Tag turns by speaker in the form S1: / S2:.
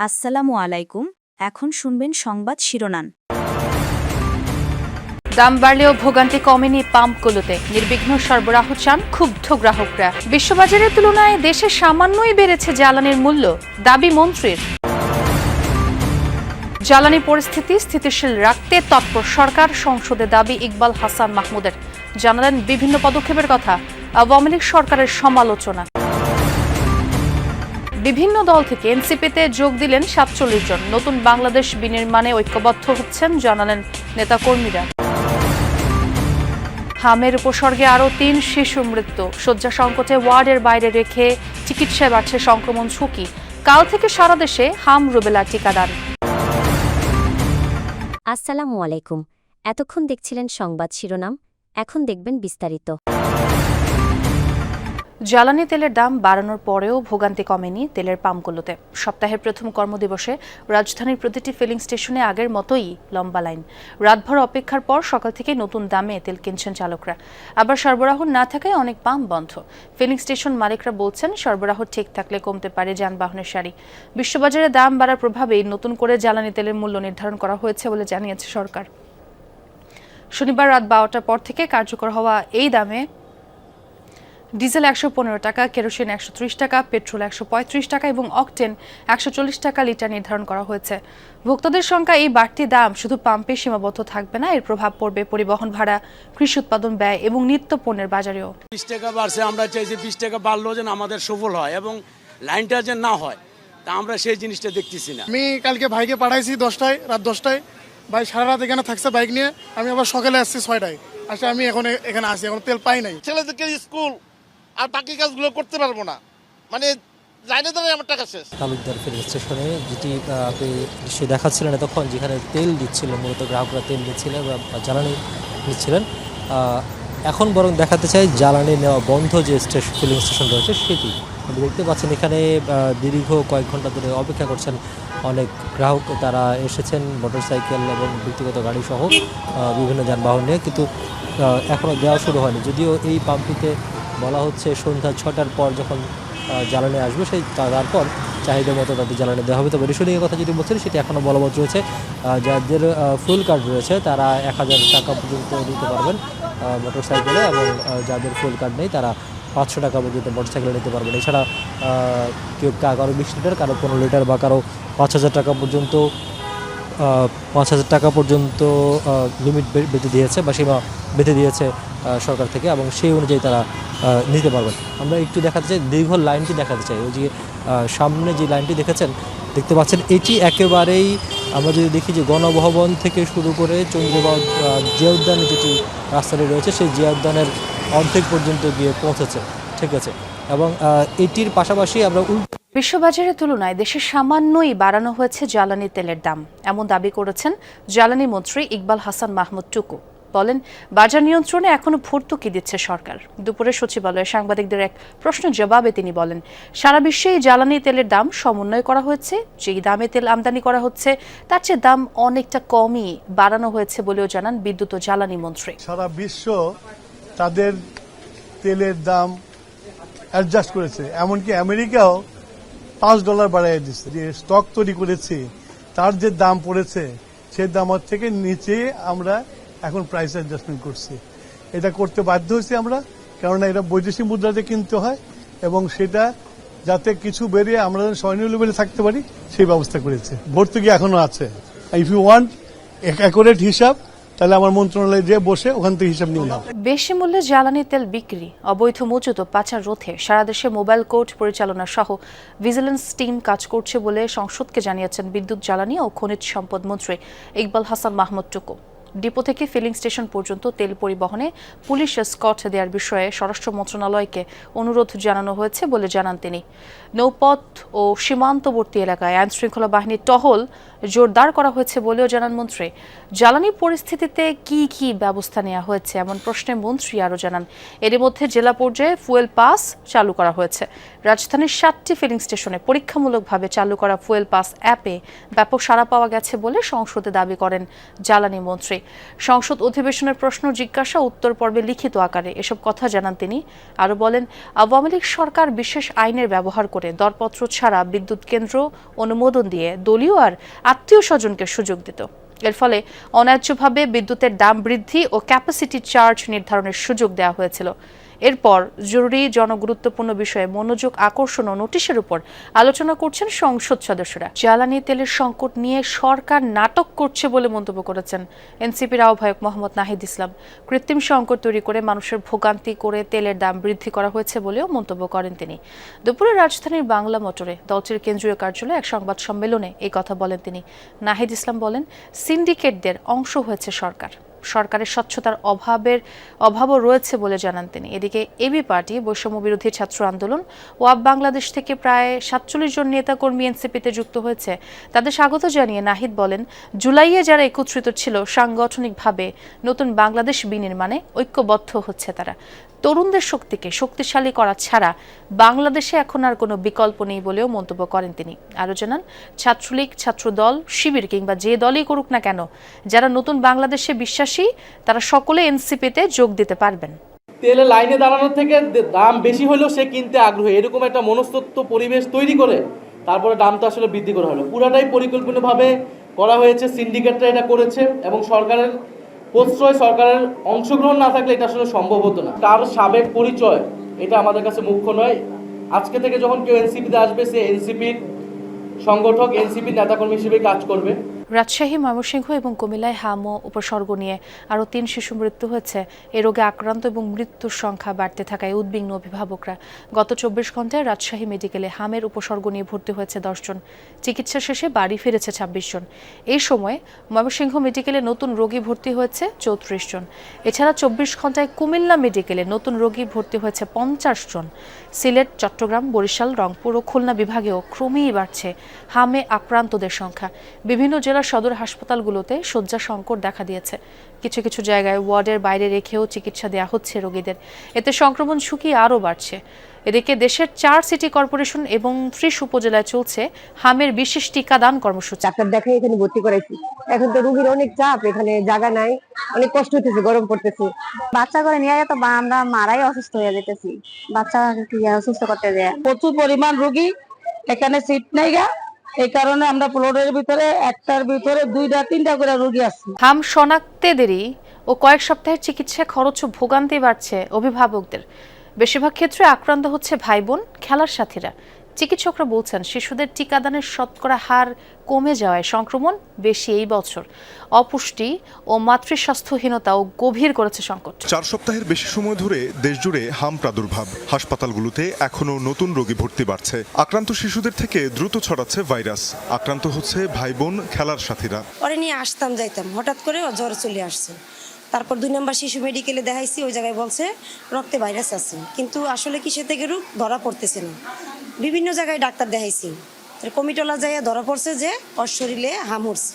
S1: আসসালামু আলাইকুম। এখন শুনবেন সংবাদ শিরোনাম।
S2: দাম বাড়লেও ভোগান্তি কমেনি পাম্পগুলোতে, নির্বিঘ্ন সরবরাহ চান ক্ষুব্ধ গ্রাহকরা। বিশ্ববাজারের তুলনায় দেশে সামান্যই বেড়েছে জ্বালানির মূল্য, দাবি মন্ত্রীর। জ্বালানি পরিস্থিতি স্থিতিশীল রাখতে তৎপর সরকার, সংসদে দাবি ইকবাল হাসান মাহমুদের। জানালেন বিভিন্ন পদক্ষেপের কথা, আওয়ামী লীগ সরকারের সমালোচনা। বিভিন্ন দল থেকে এনসিপিতে যোগ দিলেন ৪৭ জন। নতুন বাংলাদেশ বিনির্মাণে ঐক্যবদ্ধ হচ্ছেন, জানালেন নেতাকর্মীরা। হামের উপসর্গে আরও ৩ শিশু মৃত্যু। শয্যা সংকটে ওয়ার্ডের বাইরে রেখে চিকিৎসায় বাড়ছে সংক্রমণ ঝুঁকি। কাল থেকে সারা দেশে হাম রুবেলা টিকাদান।
S3: আসসালামু আলাইকুম। এতক্ষণ দেখছিলেন সংবাদ শিরোনাম, এখন দেখবেন বিস্তারিত।
S2: জ্বালানি তেলের দাম বাড়ানোর পরেও ভোগান্তি কমেনি তেলের পাম্পগুলোতে। সপ্তাহের প্রথম কর্মদিবসে রাজধানীর প্রতিটি ফিলিং স্টেশনে আগের মতোই লম্বা লাইন। রাতভর অপেক্ষার পর সকাল থেকে নতুন দামে তেল কিনছেন চালকরা। আবার সরবরাহ না থাকায় অনেক পাম্প বন্ধ। ফিলিং স্টেশন মালিকরা বলছেন, সরবরাহ ঠিক থাকলে কমতে পারে যানবাহনের সারি। বিশ্ববাজারে দাম বাড়ার প্রভাবেই নতুন করে জ্বালানি তেলের মূল্য নির্ধারণ করা হয়েছে বলে জানিয়েছে সরকার। শনিবার রাত ১২টার পর থেকে কার্যকর হওয়া এই দামে ডিজেল ১১৫ টাকা, কেরোসিন ১৩০ টাকা, পেট্রোল ১৩৫ টাকা এবং অকটেন ১৪০ টাকা লিটার নির্ধারণ করা হয়েছে। ভোক্তাদের সংখ্যা এই বাড়তি দাম শুধু পাম্পে সীমাবদ্ধ থাকবে না, এর প্রভাব পড়বে পরিবহন ভাড়া, কৃষি উৎপাদন ব্যয় এবং নিত্য পণ্যের বাজারেও।
S4: ২০ টাকা বাড়ছে, আমরা চাই যে ২০ টাকা বাড়লেও যেন আমাদের সফল হয় এবং লাইনটা যেন না হয়, তা আমরা সেই জিনিসটা দেখতেছি না।
S5: আমি কালকে ভাইকে পাঠাইছি রাত 10টায়। ভাই সারা রাত এখানে থাকছে বাইক নিয়ে। আমি আবার সকালে আসছি 6টায়। আসলে আমি এখন এখানে আসি, এখন তেল পাই নাই।
S6: ছেলেদেরকে স্কুল আর বাকি কাজগুলো করতে পারবো না, মানে লাইনে দাঁড়িয়ে আমার টাকা শেষ।
S7: তালুকদার ফিলিং স্টেশনে যেটি আপনি নিশ্চয়ই দেখাচ্ছিলেন তখন, যেখানে তেল দিচ্ছিল, মূলত গ্রাহকরা তেল নিচ্ছিলেন বা জ্বালানি নিচ্ছিলেন। এখন বরং দেখাতে চাই জ্বালানি নেওয়া বন্ধ যে ফিলিং স্টেশন রয়েছে সেটি। আপনি দেখতে পাচ্ছেন এখানে দীর্ঘ কয়েক ঘন্টা ধরে অপেক্ষা করছেন অনেক গ্রাহক। তারা এসেছেন মোটরসাইকেল এবং ব্যক্তিগত গাড়ি সহ বিভিন্ন যানবাহন নিয়ে, কিন্তু এখনও দেওয়া শুরু হয়নি। যদিও এই পাম্পটিতে বলা হচ্ছে সন্ধ্যা ৬টার পর যখন জ্বালানি আসবে সেই তারপর চাহিদা মতো তাদের জ্বালানি দেওয়া হবে। তবে রেশনিং কথা যেটি বলছেন সেটি এখনও বলবৎ রয়েছে। যাদের ফুল কার্ড রয়েছে তারা ১,০০০ টাকা পর্যন্ত নিতে পারবেন মোটরসাইকেলে, এবং যাদের ফুল কার্ড নেই তারা ৫০০ টাকা পর্যন্ত মোটরসাইকেলে নিতে পারবেন। এছাড়া কেউ কারো ২০ লিটার, কারো ১৫ লিটার বা কারো ৫,০০০ টাকা পর্যন্ত ৫,০০০ টাকা পর্যন্ত লিমিট বেঁধে দিয়েছে বা সীমা বেঁধে দিয়েছে সরকার থেকে, এবং সেই অনুযায়ী তারা নিতে পারবেন। আমরা একটু দেখাতে চাই, দীর্ঘ লাইনটি দেখাতে চাই। ওই যে সামনে যে লাইনটি দেখতে পাচ্ছেন, এটি একেবারেই আমরা যদি দেখি যে গণভবন থেকে শুরু করে চন্দ্রবাগ জিয়া উদ্যানে যেটি রাস্তাটি রয়েছে সেই জিয়া উদ্যানের অর্ধেক পর্যন্ত গিয়ে পৌঁছেছে। ঠিক আছে, এবং এটির পাশাপাশি আমরা
S2: বিশ্ববাজারের তুলনায় দেশে সামান্যই বাড়ানো হয়েছে জ্বালানি তেলের দাম, এমন দাবি করেছেন জ্বালানি মন্ত্রী ইকবাল হাসান মাহমুদ টুকু। বলেন, বাজার নিয়ন্ত্রণে এখনো ভর্তুকি দিচ্ছে সরকার। দুপুরে সচিবালয়ে সাংবাদিকদের এক প্রশ্নের জবাবে তিনি বলেন, সারা বিশ্বে জ্বালানি তেলের দাম সমন্বয় করা হয়েছে। যেই দামে তেল আমদানি করা হচ্ছে তার চেয়ে দাম অনেকটা কমই বাড়ানো হয়েছে বলেও জানান বিদ্যুৎ ও জ্বালানি মন্ত্রী।
S5: সারা বিশ্ব তাদের তেলের দাম অ্যাডজাস্ট করেছে, এমনকি আমেরিকাও $5 বাড়াই দিচ্ছে। যে স্টক তৈরি করেছে তার যে দাম পড়েছে সেই দামের থেকে নিচে আমরা এখন প্রাইস অ্যাডজাস্টমেন্ট করছি। এটা করতে বাধ্য হয়েছি আমরা, কেননা এটা বৈদেশিক মুদ্রাতে কিনতে হয়, এবং সেটা যাতে কিছু বেরিয়ে আমরা স্বর্ণীয় লেভেলে থাকতে পারি সেই ব্যবস্থা করেছে। ভর্তুকি এখনো আছে। ইফ ইউ ওয়ান্ট অ্যাকুরেট হিসাব, তাহলে আমার মন্ত্রণালয়ে যে বসে ওখান থেকে হিসাব নিয়ে নাও।
S2: বেশি মূল্যে জ্বালানি তেল বিক্রি, অবৈধ মজুত ও পাচার রোধে সারা দেশে মোবাইল কোর্ট পরিচালনা সহ ভিজিলেন্স টিম কাজ করছে বলে সংসদকে জানিয়েছেন বিদ্যুৎ, জ্বালানি ও খনিজ সম্পদ মন্ত্রী ইকবাল হাসান মাহমুদ টুকু। ডিপো থেকে ফিলিং স্টেশন পর্যন্ত তেল পরিবহনে পুলিশ স্কট দেওয়ার বিষয়ে স্বরাষ্ট্র মন্ত্রণালয়কে অনুরোধ জানানো হয়েছে বলে জানান তিনি। নৌপথ ও সীমান্তবর্তী এলাকায় আইনশৃঙ্খলা বাহিনীর টহল জোরদার করা হয়েছে বলেও জানান মন্ত্রী। জ্বালানি পরিস্থিতিতে কি কি ব্যবস্থা নেওয়া হয়েছে এমন প্রশ্নে মন্ত্রী আরও জানান, এর মধ্যে জেলা পর্যায়ে ফুয়েল পাস চালু করা হয়েছে। রাজধানীর 7টি ফিলিং স্টেশনে পরীক্ষামূলকভাবে চালু করা ফুয়েল পাস অ্যাপে ব্যাপক সাড়া পাওয়া গেছে বলে সংসদে দাবি করেন জ্বালানি মন্ত্রী। করে সংসদ অধিবেশনের প্রশ্ন জিজ্ঞাসা উত্তর পর্বে লিখিত আকারে এসব কথা জানান তিনি। আরও বলেন, আওয়ামী লীগ সরকার বিশেষ আইনের ব্যবহার করে দরপত্র ছাড়া বিদ্যুৎ কেন্দ্র অনুমোদন দিয়ে দলীয় আর আত্মীয় স্বজনকে সুযোগ দিত। এর ফলে অন্যায্যভাবে বিদ্যুতের দাম বৃদ্ধি ও ক্যাপাসিটি চার্জ নির্ধারণের সুযোগ দেওয়া হয়েছিল। এরপর জরুরি জনগুরুত্বপূর্ণ বিষয়ে মনোযোগ আকর্ষণ ও নোটিশের উপর আলোচনা করছেন সংসদ সদস্যরা। জ্বালানি তেলের সংকট নিয়ে সরকার নাটক করছে বলে মন্তব্য করেছেন এনসিপির আহ্বায়ক মোহাম্মদ নাহিদ ইসলাম। কৃত্রিম সংকট তৈরি করে মানুষের ভোগান্তি করে তেলের দাম বৃদ্ধি করা হয়েছে বলেও মন্তব্য করেন তিনি। দুপুরে রাজধানীর বাংলা মোটরে দলটির কেন্দ্রীয় কার্যালয়ে এক সংবাদ সম্মেলনে এই কথা বলেন তিনি। নাহিদ ইসলাম বলেন, সিন্ডিকেটদের অংশ হয়েছে সরকার, সরকারের স্বচ্ছতার অভাবও রয়েছে বলে জানান তিনি। এদিকে এবি পার্টি, বৈষম্য বিরোধী ছাত্র আন্দোলন ও আপ বাংলাদেশ থেকে প্রায় 47 জন নেতাকর্মী এনসিপিতে যুক্ত হয়েছে। তাদের স্বাগত জানিয়ে নাহিদ বলেন, জুলাইয়ে যারা একত্রিত ছিল সাংগঠনিকভাবে নতুন বাংলাদেশ বিনির্মাণে ঐক্যবদ্ধ হচ্ছে তারা। তরুণদের শক্তিকে শক্তিশালী করা ছাড়া বাংলাদেশে এখন আর কোনো বিকল্প নেই বলেও মন্তব্য করেন তিনি। আরও জানান, ছাত্রলীগ, ছাত্রদল, শিবির কিংবা যে দলই করুক না কেন, যারা নতুন বাংলাদেশে বিশ্বাসী তারা সকলে এনসিপিতে যোগ দিতে পারবেন।
S8: তেলে লাইনে দাঁড়ানোর থেকে দাম বেশি হলেও সে কিনতে আগ্রহী, এরকম একটা মনস্তত্ত্ব পরিবেশ তৈরি করে তারপরে দামটা আসলে বৃদ্ধি করা হলো। পুরাটাই পরিকল্পিতভাবে করা হয়েছে, সিন্ডিকেটরা এটা করেছে এবং সরকারের প্রশ্রয়, সরকারের অংশগ্রহণ না থাকলে এটা আসলে সম্ভব হতো না। তার সাবেক পরিচয় এটা আমাদের কাছে মুখ্য নয়। আজকে থেকে যখন কেউ এনসিপিতে আসবে, সে এনসিপির সংগঠক, এনসিপির নেতাকর্মী হিসেবে কাজ করবে।
S2: রাজশাহী, ময়মনসিংহ এবং কুমিল্লায় হাম উপসর্গ নিয়ে আরও 3 শিশু মৃত্যু হয়েছে। এ রোগে আক্রান্ত এবং মৃত্যুর সংখ্যা বাড়তে থাকায় উদ্বিগ্ন অভিভাবকরা। গত 24 ঘন্টায় রাজশাহী মেডিকেলে হামের উপসর্গ নিয়ে ভর্তি হয়েছে 10 জন। চিকিৎসা শেষে বাড়ি ফিরেছে 26 জন। এই সময়ে ময়মনসিংহ মেডিকেলে নতুন রোগী ভর্তি হয়েছে 34 জন। এছাড়া 24 ঘন্টায় কুমিল্লা মেডিকেলে নতুন রোগী ভর্তি হয়েছে 50 জন। সিলেট, চট্টগ্রাম, বরিশাল, রংপুর ও খুলনা বিভাগেও ক্রমেই বাড়ছে হামে আক্রান্তদের সংখ্যা। বিভিন্ন জেলার সদর হাসপাতালগুলোতে শয্যা সংকট দেখা দিয়েছে। কিছু কিছু জায়গায় ওয়ার্ডের বাইরে রেখেও চিকিৎসা দেওয়া হচ্ছে রোগীদের। এতে সংক্রমণ ঝুঁকি আরও বাড়ছে। এদিকে দেশের 4 সিটি কর্পোরেশন এবং 30 উপজেলায় চলছে হামের বিশেষ টিকাদান কর্মসূচি।
S9: ডাক্তার দেখাই এখানে ভর্তি করাইছি। এখন তো রোগীর অনেক চাপ, এখানে জায়গা নাই, অনেক কষ্ট হতেছে, গরম পড়তেছে।
S1: বাচ্চা করে নিয়ে তো আমরা মারাই অসুস্থ হয়ে যেতেছি, বাচ্চা অসুস্থ করতে যায়।
S9: প্রচুর পরিমাণ রোগী, এখানে সিট নাই গা, এই কারণে আমরা ফ্লোরের ভিতরে একটার ভিতরে 2-3টা করে রোগী আছে।
S2: হাম শনাক্তে দেরি ও কয়েক সপ্তাহের চিকিৎসা খরচ ও ভোগান্তি বাড়ছে অভিভাবকদের। বেশিরভাগ ক্ষেত্রে আক্রান্ত হচ্ছে ভাই বোন, খেলার সাথীরা। চিকিৎসকরা বলছেন, শিশুদের টিকাদানের শতকরা হার কমে যাওয়ায় সংক্রমণ বেশি এই বছর। অপুষ্টি ও মাতৃস্বাস্থ্যহীনতাও গভীর করেছে সংকট।
S10: 4 সপ্তাহের বেশি সময় ধরে দেশজুড়ে হাম প্রাদুর্ভাব। হাসপাতালগুলোতে এখনো নতুন রোগী ভর্তি বাড়ছে। আক্রান্ত শিশুদের থেকে দ্রুত ছড়াচ্ছে ভাইরাস। আক্রান্ত হচ্ছে ভাই বোন, খেলার সাথীরা।
S11: ওরে নিয়ে আসতাম যাইতাম, হঠাৎ করে ও জ্বর চলে আসছে। তারপর 2 নম্বর শিশু মেডিকেলে দেখাইছি, ওই জায়গায় বলছে রক্তে ভাইরাস আছে, কিন্তু আসলে কিসে থেকে রোগ ধরা পড়তেছে না। বিভিন্ন জায়গায় ডাক্তার দেখাইছি, কমিটলা জায়গায় ধরা পড়ছে যে ওর শরীরে হাম উঠছে।